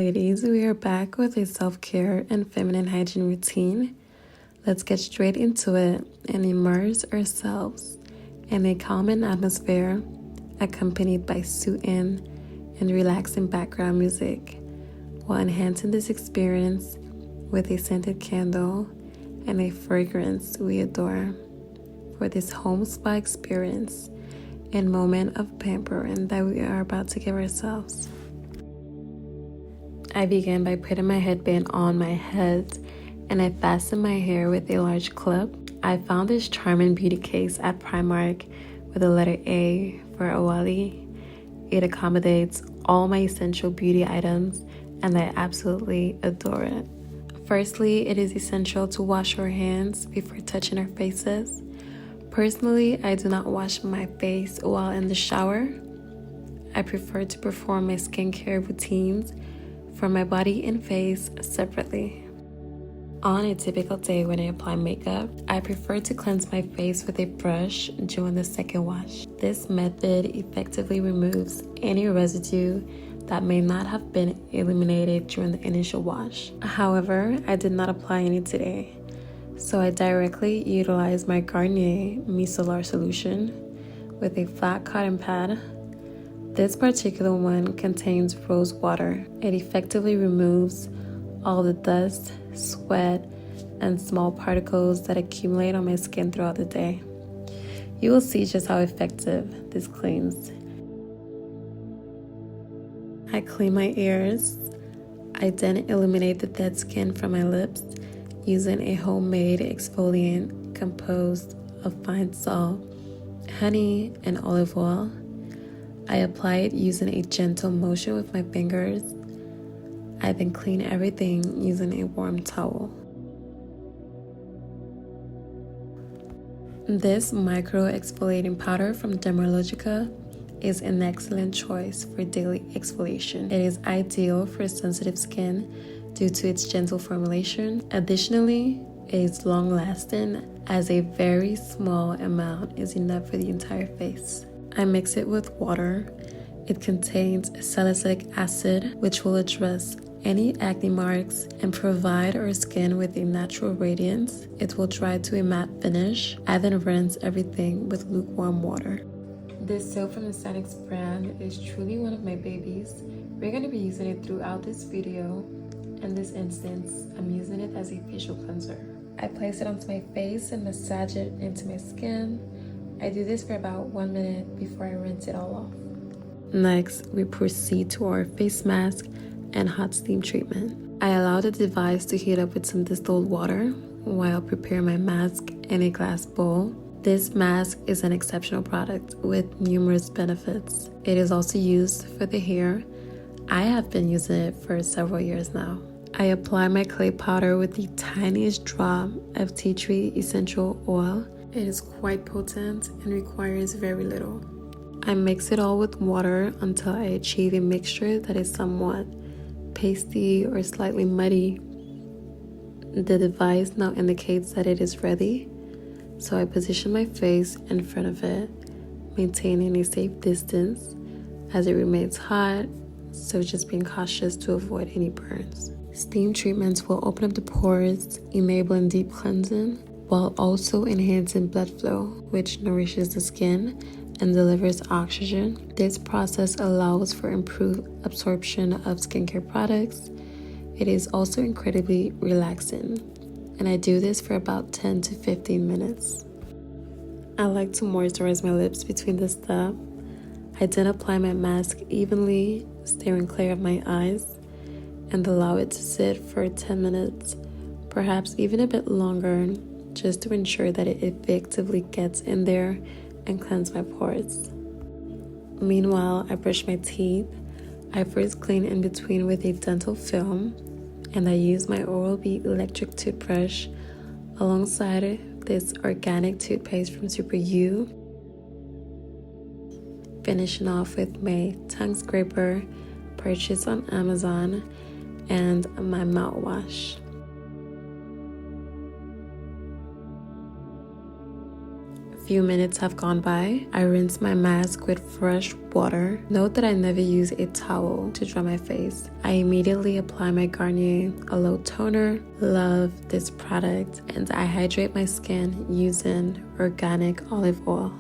ladies, we are back with a self-care and feminine hygiene routine. Let's get straight into it and immerse ourselves in a calming atmosphere accompanied by soothing and relaxing background music while enhancing this experience with a scented candle and a fragrance we adore for this home spa experience and moment of pampering that we are about to give ourselves. I began by putting my headband on my head and I fastened my hair with a large clip. I found this charming beauty case at Primark with the letter A for Awali. It accommodates all my essential beauty items and I absolutely adore it. Firstly, it is essential to wash our hands before touching our faces. Personally, I do not wash my face while in the shower. I prefer to perform my skincare routines for my body and face separately. On a typical day when I apply makeup, I prefer to cleanse my face with a brush during the second wash. This method effectively removes any residue that may not have been eliminated during the initial wash. However, I did not apply any today, so I directly utilized my Garnier Micellaire solution with a flat cotton pad. This particular one contains rose water. It effectively removes all the dust, sweat, and small particles that accumulate on my skin throughout the day. You will see just how effective this cleans. I clean my ears. I then eliminate the dead skin from my lips using a homemade exfoliant composed of fine salt, honey, and olive oil. I apply it using a gentle motion with my fingers. I then clean everything using a warm towel. This microexfoliating powder from Dermalogica is an excellent choice for daily exfoliation. It is ideal for sensitive skin due to its gentle formulation. Additionally, it is long-lasting as a very small amount is enough for the entire face. I mix it with water. It contains salicylic acid, which will address any acne marks and provide our skin with a natural radiance. It will dry to a matte finish. I then rinse everything with lukewarm water. This soap from the Sanex brand is truly one of my babies. We're going to be using it throughout this video. In this instance, I'm using it as a facial cleanser. I place it onto my face and massage it into my skin. I do this for about 1 minute before I rinse it all off. Next, we proceed to our face mask and hot steam treatment. I allow the device to heat up with some distilled water while I prepare my mask in a glass bowl. This mask is an exceptional product with numerous benefits. It is also used for the hair. I have been using it for several years now. I apply my clay powder with the tiniest drop of tea tree essential oil. It is quite potent and requires very little. I mix it all with water until I achieve a mixture that is somewhat pasty or slightly muddy. The device now indicates that it is ready, so I position my face in front of it, maintaining a safe distance as it remains hot, so just being cautious to avoid any burns. Steam treatments will open up the pores, enabling deep cleansing, while also enhancing blood flow, which nourishes the skin and delivers oxygen. This process allows for improved absorption of skincare products. It is also incredibly relaxing, and I do this for about 10 to 15 minutes. I like to moisturize my lips between this step. I then apply my mask evenly, steering clear of my eyes, and allow it to sit for 10 minutes, perhaps even a bit longer, just to ensure that it effectively gets in there and cleanse my pores. Meanwhile, I brush my teeth. I first clean in between with a dental film, and I use my Oral-B electric toothbrush alongside this organic toothpaste from Super U, finishing off with my tongue scraper purchased on Amazon and my mouthwash. Few minutes have gone by. I rinse my mask with fresh water. Note that I never use a towel to dry my face. I immediately apply my Garnier Aloe toner. Love this product, and I hydrate my skin using organic olive oil.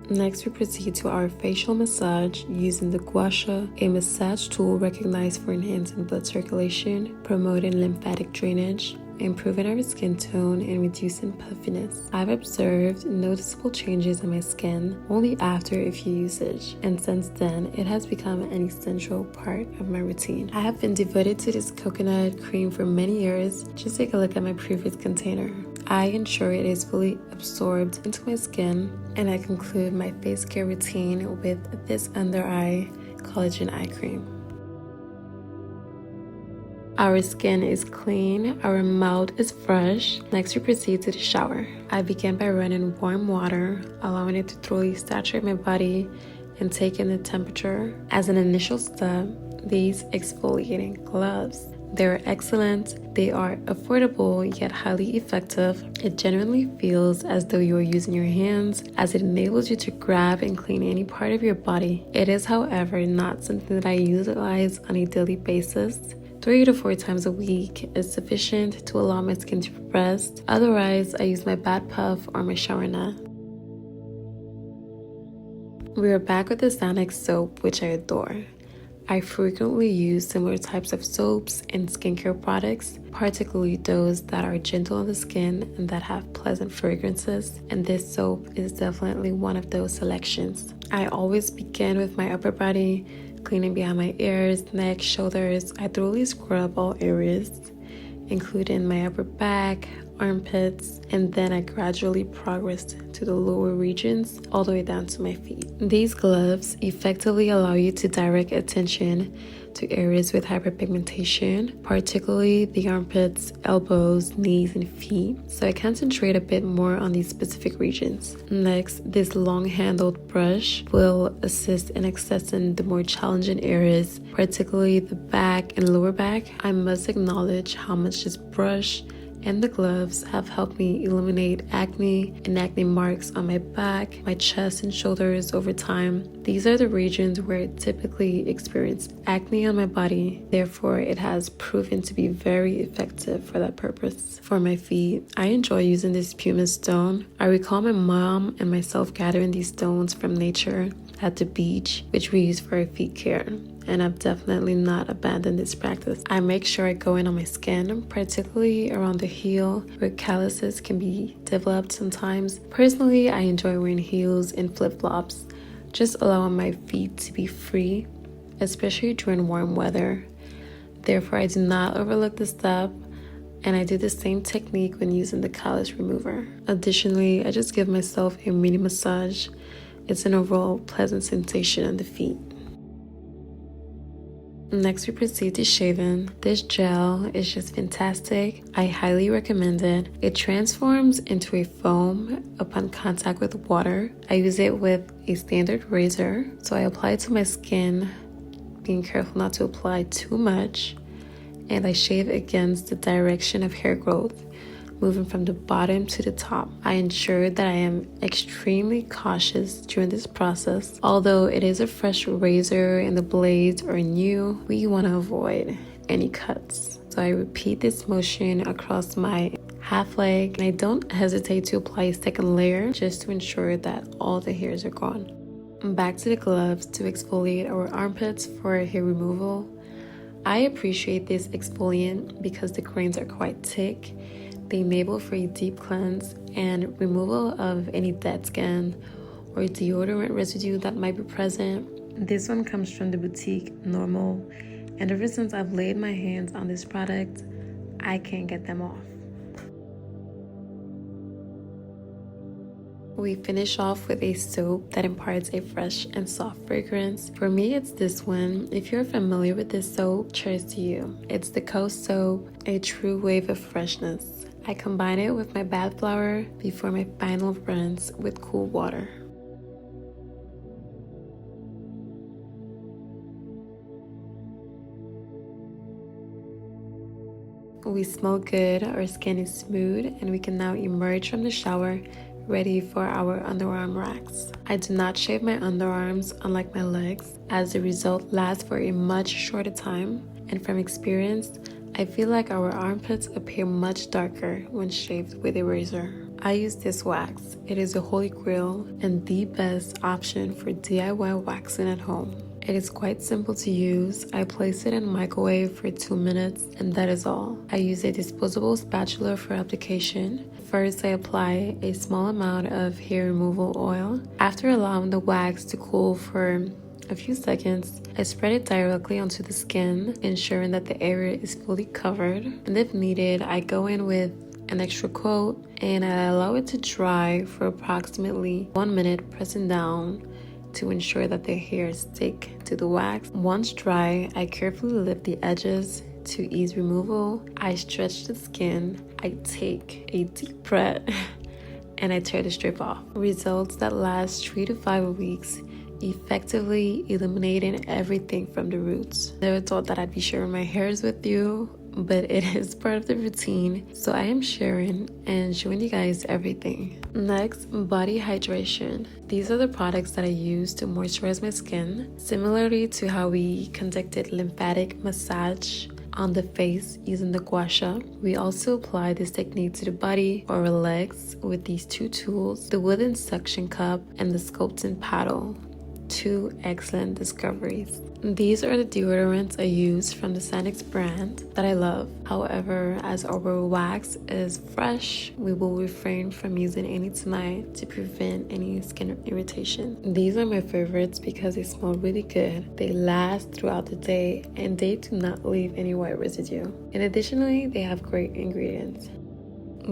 Next, we proceed to our facial massage using the gua sha, a massage tool recognized for enhancing blood circulation, promoting lymphatic drainage, improving our skin tone, and reducing puffiness. I've observed noticeable changes in my skin only after a few usage, and since then, it has become an essential part of my routine. I have been devoted to this coconut cream for many years. Just take a look at my previous container. I ensure it is fully absorbed into my skin, and I conclude my face care routine with this under eye collagen eye cream. Our skin is clean, our mouth is fresh. Next, we proceed to the shower. I begin by running warm water, allowing it to thoroughly saturate my body and take in the temperature. As an initial step, these exfoliating gloves. They're excellent, they are affordable yet highly effective. It genuinely feels as though you are using your hands, as it enables you to grab and clean any part of your body. It is, however, not something that I utilize on a daily basis. 3 to 4 times a week is sufficient to allow my skin to rest. Otherwise, I use my bath puff or my shower net. We are back with the Sanex soap, which I adore. I frequently use similar types of soaps and skincare products, particularly those that are gentle on the skin and that have pleasant fragrances, and this soap is definitely one of those selections. I always begin with my upper body, cleaning behind my ears, neck, shoulders. I thoroughly scrub all areas, including my upper back, armpits, and then I gradually progressed to the lower regions all the way down to my feet. These gloves effectively allow you to direct attention to areas with hyperpigmentation, particularly the armpits, elbows, knees, and feet. So I concentrate a bit more on these specific regions. Next, this long-handled brush will assist in accessing the more challenging areas, particularly the back and lower back. I must acknowledge how much this brush and the gloves have helped me eliminate acne and acne marks on my back, my chest, and shoulders over time. These are the regions where I typically experience acne on my body. Therefore, it has proven to be very effective for that purpose. For my feet, I enjoy using this Pumice stone. I recall my mom and myself gathering these stones from nature at the beach, which we use for our feet care, and I've definitely not abandoned this practice. I make sure I go in on my skin, particularly around the heel where calluses can be developed sometimes. Personally, I enjoy wearing heels and flip-flops, just allowing my feet to be free, especially during warm weather. Therefore, I do not overlook this step, and I do the same technique when using the callus remover. Additionally, I just give myself a mini massage. It's an overall pleasant sensation on the feet. Next, we proceed to shaving. This gel is just fantastic. I highly recommend it. It transforms into a foam upon contact with water. I use it with a standard razor, so I apply it to my skin, being careful not to apply too much, and I shave against the direction of hair growth, moving from the bottom to the top. I ensure that I am extremely cautious during this process. Although it is a fresh razor and the blades are new, we want to avoid any cuts. So I repeat this motion across my half leg, and I don't hesitate to apply a second layer just to ensure that all the hairs are gone. Back to the gloves to exfoliate our armpits for hair removal. I appreciate this exfoliant because the grains are quite thick. They enable for a deep cleanse and removal of any dead skin or deodorant residue that might be present. This one comes from the boutique Normal, and ever since I've laid my hands on this product, I can't get them off. We finish off with a soap that imparts a fresh and soft fragrance. For me, it's this one. If you're familiar with this soap, cheers to you. It's the Coast soap, a true wave of freshness. I combine it with my bath flour before my final rinse with cool water. we smell good, our skin is smooth, and we can now emerge from the shower ready for our underarm racks. I do not shave my underarms unlike my legs, as the result lasts for a much shorter time, and from experience, I feel like our armpits appear much darker when shaved with a razor. I use this wax. It is a holy grail and the best option for DIY waxing at home. It is quite simple to use. I place it in microwave for 2 minutes and that is all. I use a disposable spatula for application. First, I apply a small amount of hair removal oil. After allowing the wax to cool for a few seconds, I spread it directly onto the skin, ensuring that the area is fully covered. And if needed, I go in with an extra coat and I allow it to dry for approximately 1 minute, pressing down to ensure that the hairs stick to the wax. Once dry, I carefully lift the edges to ease removal. I stretch the skin, I take a deep breath, and I tear the strip off. Results that last 3 to 5 weeks, effectively eliminating everything from the roots. Never thought that I'd be sharing my hairs with you, but it is part of the routine, so I am sharing and showing you guys everything. Next, body hydration. These are the products that I use to moisturize my skin, similarly to how we conducted lymphatic massage on the face using the gua sha. We also apply this technique to the body or legs with these two tools, the wooden suction cup and the sculpting paddle. Two excellent discoveries. These are the deodorants I use from the Sanex brand that I love. However, as our wax is fresh, we will refrain from using any tonight to prevent any skin irritation. These are my favorites because they smell really good, they last throughout the day, and they do not leave any white residue. And additionally, they have great ingredients.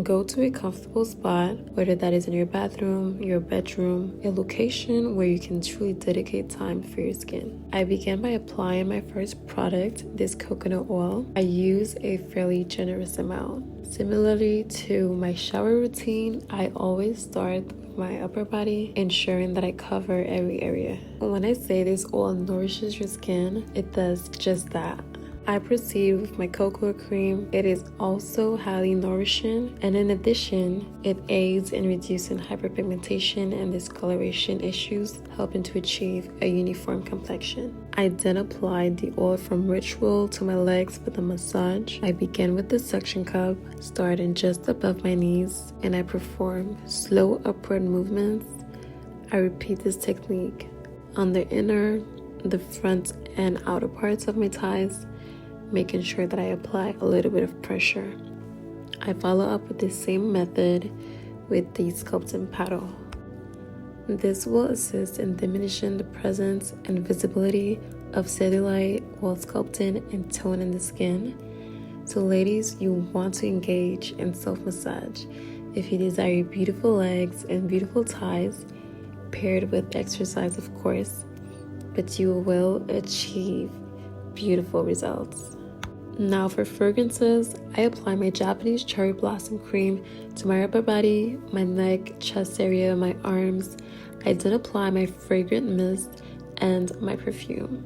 Go to a comfortable spot, whether that is in your bathroom, your bedroom, a location where you can truly dedicate time for your skin. I began by applying my first product, this coconut oil. I use a fairly generous amount. Similarly to my shower routine, I always start with my upper body, ensuring that I cover every area. When I say this oil nourishes your skin, it does just that. I proceed with my cocoa cream. It is also highly nourishing, and in addition, it aids in reducing hyperpigmentation and discoloration issues, helping to achieve a uniform complexion. I then apply the oil from Ritual to my legs with a massage. I begin with the suction cup, starting just above my knees, and I perform slow upward movements. I repeat this technique on the inner, the front, and outer parts of my thighs, making sure that I apply a little bit of pressure. I follow up with the same method with the sculpting paddle. This will assist in diminishing the presence and visibility of cellulite while sculpting and toning the skin. So ladies, you want to engage in self-massage if you desire beautiful legs and beautiful thighs, paired with exercise of course, but you will achieve beautiful results. Now for fragrances, I apply my Japanese cherry blossom cream to my upper body, my neck, chest area, my arms. I then apply my fragrant mist and my perfume.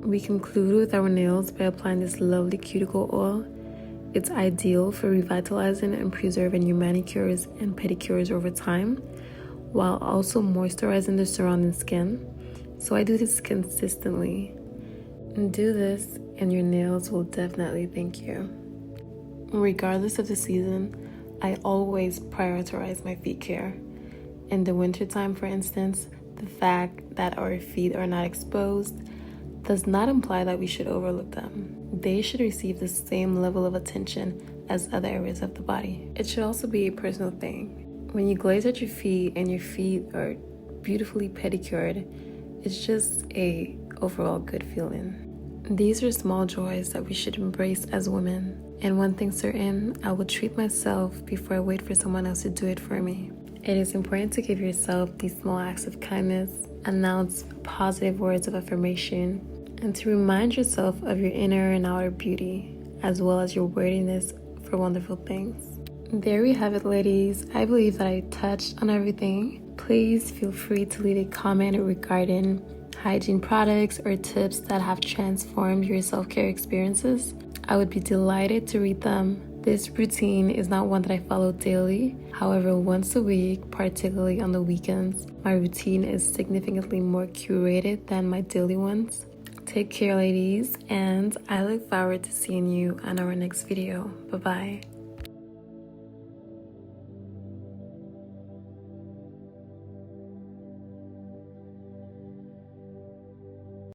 We conclude with our nails by applying this lovely cuticle oil. It's ideal for revitalizing and preserving your manicures and pedicures over time, while also moisturizing the surrounding skin. So I do this consistently. And do this and your nails will definitely thank you. Regardless of the season, I always prioritize my feet care. In the wintertime, for instance, the fact that our feet are not exposed does not imply that we should overlook them. They should receive the same level of attention as other areas of the body. It should also be a personal thing. When you glaze at your feet and your feet are beautifully pedicured, it's just a overall good feeling. These are small joys that we should embrace as women. And one thing certain, I will treat myself before I wait for someone else to do it for me. It is important to give yourself these small acts of kindness, announce positive words of affirmation, and to remind yourself of your inner and outer beauty, as well as your worthiness for wonderful things. There we have it, ladies. I believe that I touched on everything. Please feel free to leave a comment regarding hygiene products or tips that have transformed your self-care experiences. I would be delighted to read them. This routine is not one that I follow daily. However, once a week, particularly on the weekends, my routine is significantly more curated than my daily ones. Take care, ladies, and I look forward to seeing you on our next video. Bye-bye.